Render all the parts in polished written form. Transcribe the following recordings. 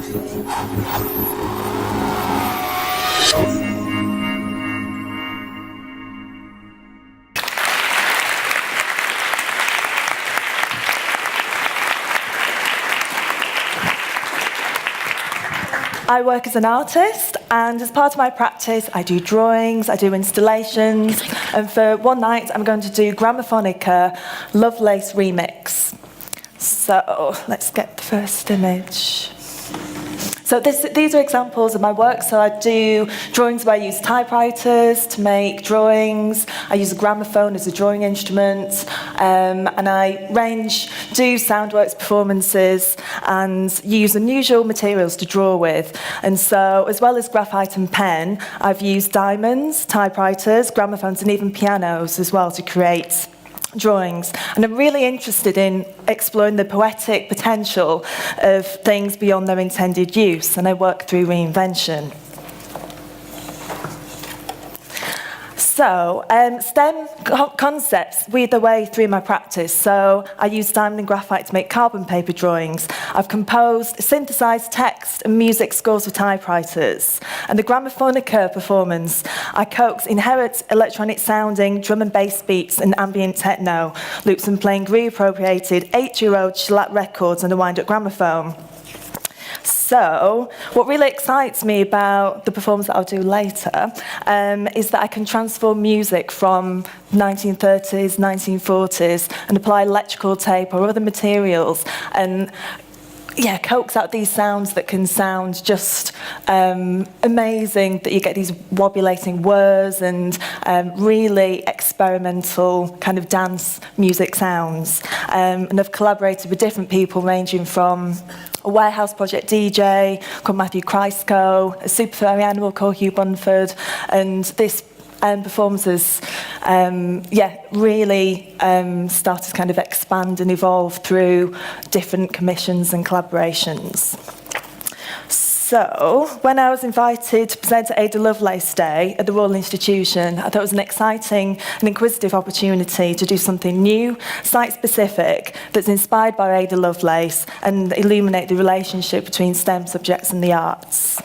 I work as an artist, and as part of my practice, I do drawings, I do installations, and for one night, I'm going to do Gramaphonica Lovelace remix. So let's get the first image. So these are examples of my work. So I do drawings where I use typewriters to make drawings. I use a gramophone as a drawing instrument. And I do soundworks performances and use unusual materials to draw with. And so, as well as graphite and pen, I've used diamonds, typewriters, gramophones, and even pianos as well to create drawings. And I'm really interested in exploring the poetic potential of things beyond their intended use, and I work through reinvention. So, STEM concepts weave their way through my practice. So, I use diamond and graphite to make carbon paper drawings. I've composed synthesized text and music scores for typewriters. And the Gramaphonica performance, I coax inherent electronic sounding drum and bass beats and ambient techno loops and playing groove-appropriated 8-year-old shellac records on a wind-up gramophone. So, what really excites me about the performance that I'll do later is that I can transform music from 1930s, 1940s and apply electrical tape or other materials and coax out these sounds that can sound just amazing, that you get these wobulating whirs and really experimental kind of dance music sounds. And I've collaborated with different people ranging from a warehouse project DJ called Matthew Kreisco, a super furry animal called Hugh Bunford, and this performance has really started to kind of expand and evolve through different commissions and collaborations. So, when I was invited to present at Ada Lovelace Day at the Royal Institution, I thought it was an exciting and inquisitive opportunity to do something new, site-specific, that's inspired by Ada Lovelace and illuminate the relationship between STEM subjects and the arts.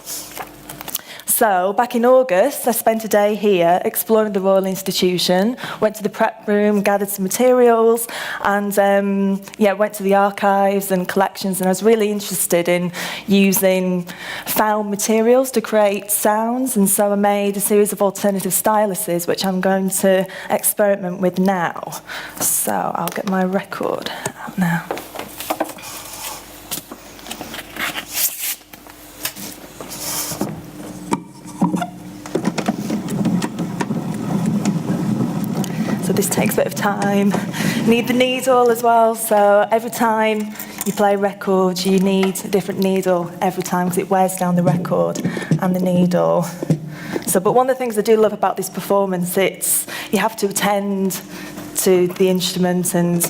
So, back in August, I spent a day here exploring the Royal Institution, went to the prep room, gathered some materials, and went to the archives and collections, and I was really interested in using found materials to create sounds, and so I made a series of alternative styluses, which I'm going to experiment with now. So, I'll get my record out now. So this takes a bit of time. You need the needle as well, so every time you play a record, you need a different needle every time because it wears down the record and the needle. But one of the things I do love about this performance, you have to attend to the instrument, and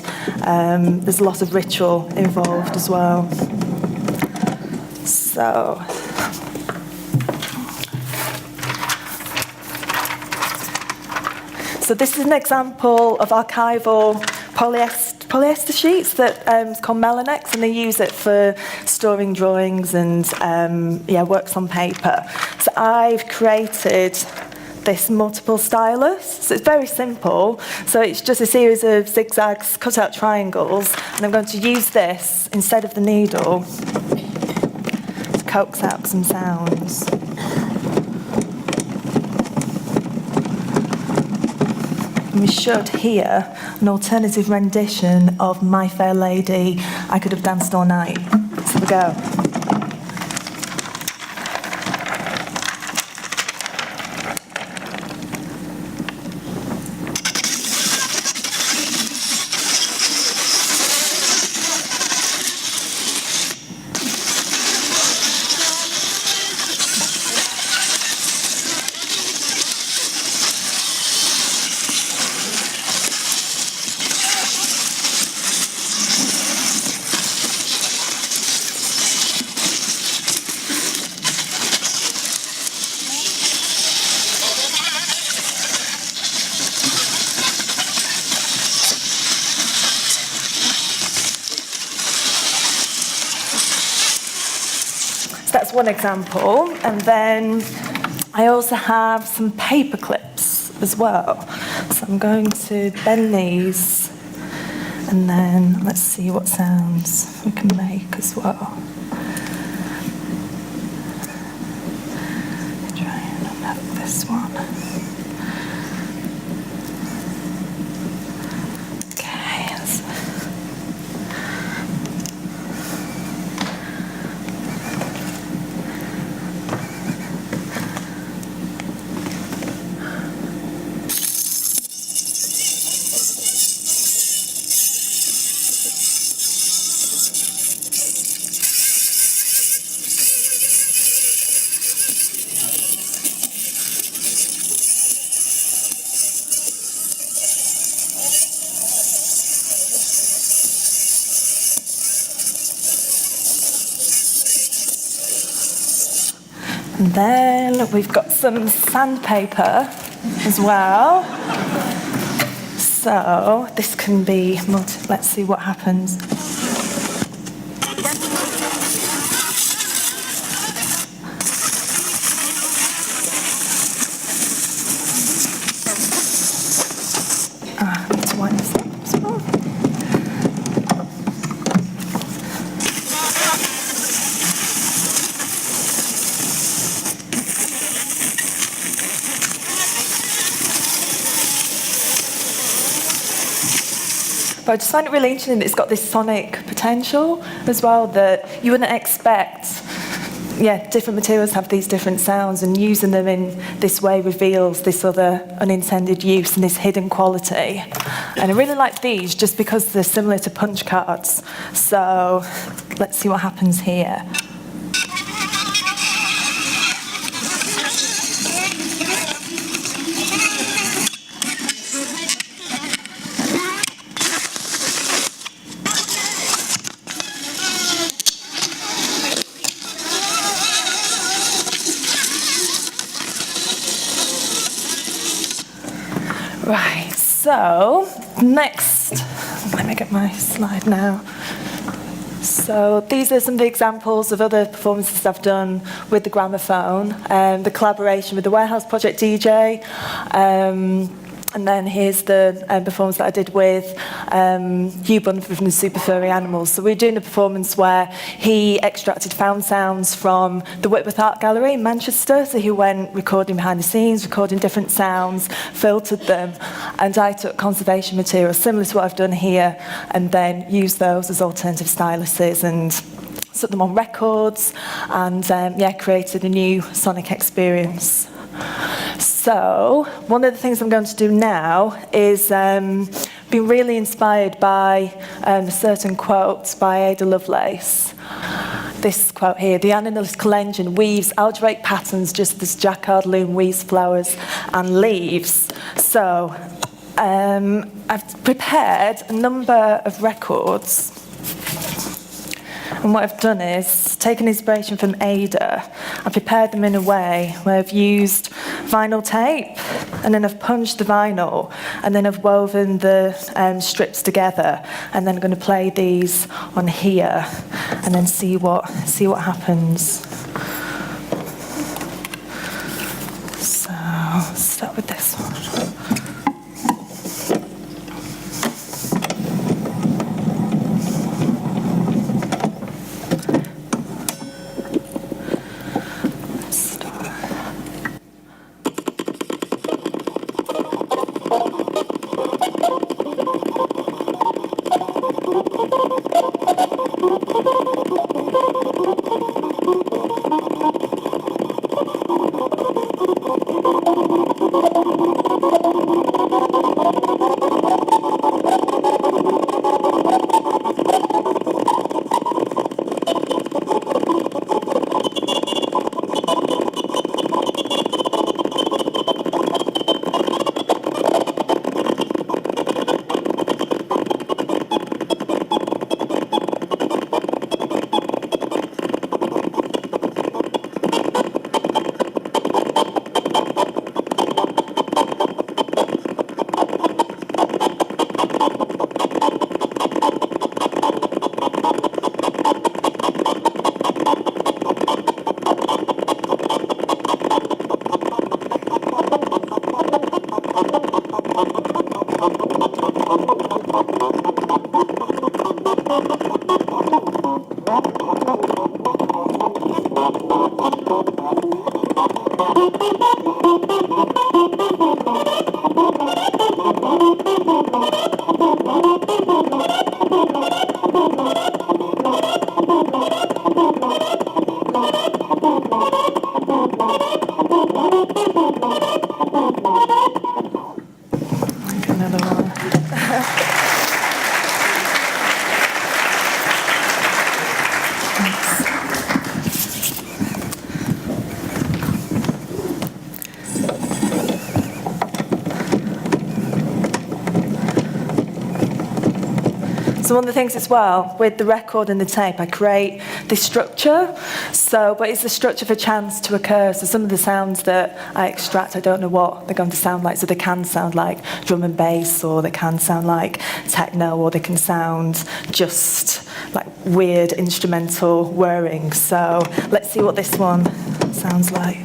there's a lot of ritual involved as well. So this is an example of archival polyester sheets that is called Melanex, and they use it for storing drawings and works on paper. So I've created this multiple stylus. So it's very simple. So it's just a series of zigzags, cut out triangles, and I'm going to use this instead of the needle to coax out some sounds. And we should hear an alternative rendition of My Fair Lady, I Could Have Danced All Night. Let's have a go. So that's one example. And then I also have some paper clips as well. So I'm going to bend these, and then let's see what sounds we can make as well. Try and have this one. Okay. And then we've got some sandpaper as well. So this can be let's see what happens. I need to wind this up as well. But I just find it really interesting that it's got this sonic potential as well that you wouldn't expect. Yeah, different materials have these different sounds, and using them in this way reveals this other unintended use and this hidden quality. And I really like these just because they're similar to punch cards. So let's see what happens here. Right, so next, let me get my slide now. So these are some of the examples of other performances I've done with the gramophone, the collaboration with the Warehouse Project DJ, and then here's the performance that I did with Hugh Bunn from the Super Furry Animals. So we're doing a performance where he extracted found sounds from the Whitworth Art Gallery in Manchester. So he went recording behind the scenes, recording different sounds, filtered them, and I took conservation material similar to what I've done here, and then used those as alternative styluses and stuck them on records, and created a new sonic experience. So one of the things I'm going to do now is been really inspired by a certain quote by Ada Lovelace. This quote here: "The analytical engine weaves algebraic patterns just as jacquard loom weaves flowers and leaves." So I've prepared a number of records. And what I've done is taken inspiration from Ada. I've prepared them in a way where I've used vinyl tape, and then I've punched the vinyl, and then I've woven the strips together, and then I'm going to play these on here, and then see what happens. So let's start with this one. Another one. So one of the things as well, with the record and the tape, I create this structure, but it's the structure for chance to occur. So some of the sounds that I extract, I don't know what they're going to sound like. So they can sound like drum and bass, or they can sound like techno, or they can sound just like weird instrumental whirring. So let's see what this one sounds like.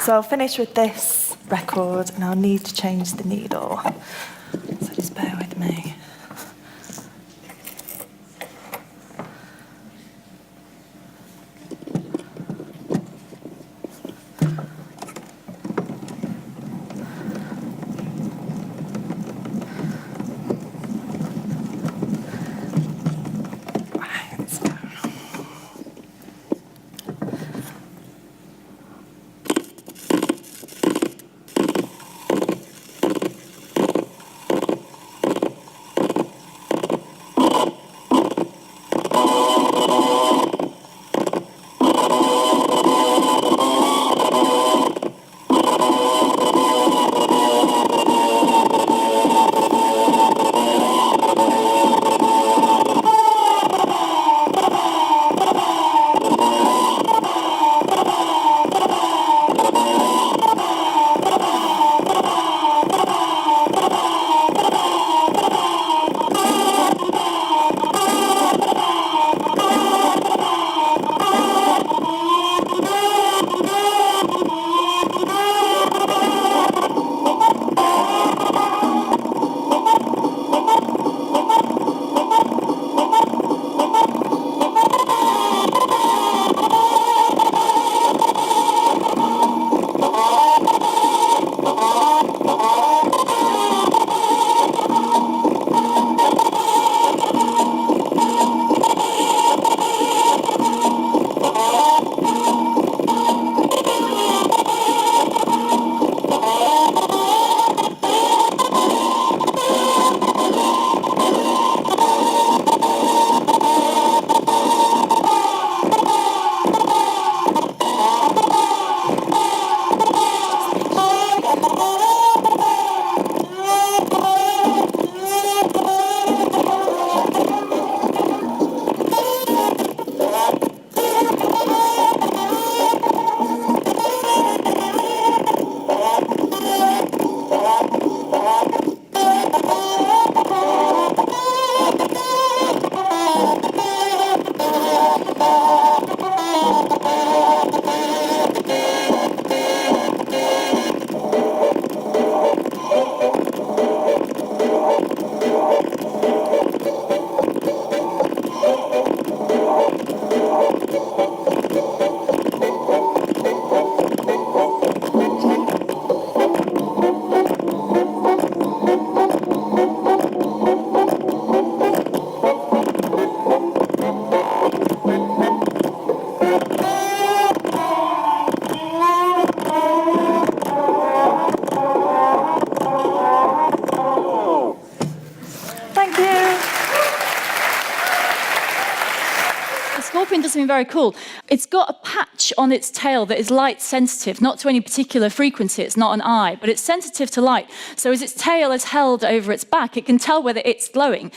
So I'll finish with this record, and I'll need to change the needle. So just bear with me. Gramophone does something very cool. It's got a patch on its tail that is light sensitive, not to any particular frequency. It's not an eye, but it's sensitive to light. So as its tail is held over its back, it can tell whether it's glowing.